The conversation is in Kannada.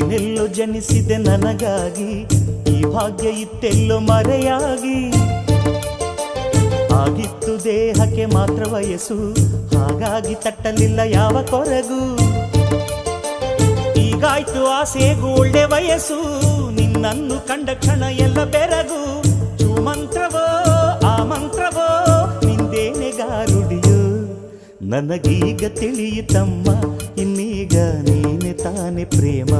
ನೀನೆಲ್ಲೋ ಜನಿಸಿದೆ ನನಗಾಗಿ, ಈ ಭಾಗ್ಯ ಇತ್ತೆಲ್ಲೋ ಮರೆಯಾಗಿ. ಆಗಿತ್ತು ದೇಹಕ್ಕೆ ಮಾತ್ರ ವಯಸ್ಸು, ಹಾಗಾಗಿ ತಟ್ಟಲಿಲ್ಲ ಯಾವ ಕೊರಗು. ಈಗಾಯ್ತು ಆಸೆಗೂ ಒಳ್ಳೆ ವಯಸ್ಸು, ನಿನ್ನನ್ನು ಕಂಡ ಕ್ಷಣ ಎಲ್ಲ ಬೆರಗು. ಮಂತ್ರವೋ ಆ ಮಂತ್ರವೋ ನಿಂದೇನೆ ಗಾರುಡಿಯೋ, ನನಗೀಗ ತಿಳಿಯಿತಮ್ಮ, ಇನ್ನೀಗ ನೀನೆ ತಾನೆ ಪ್ರೇಮ.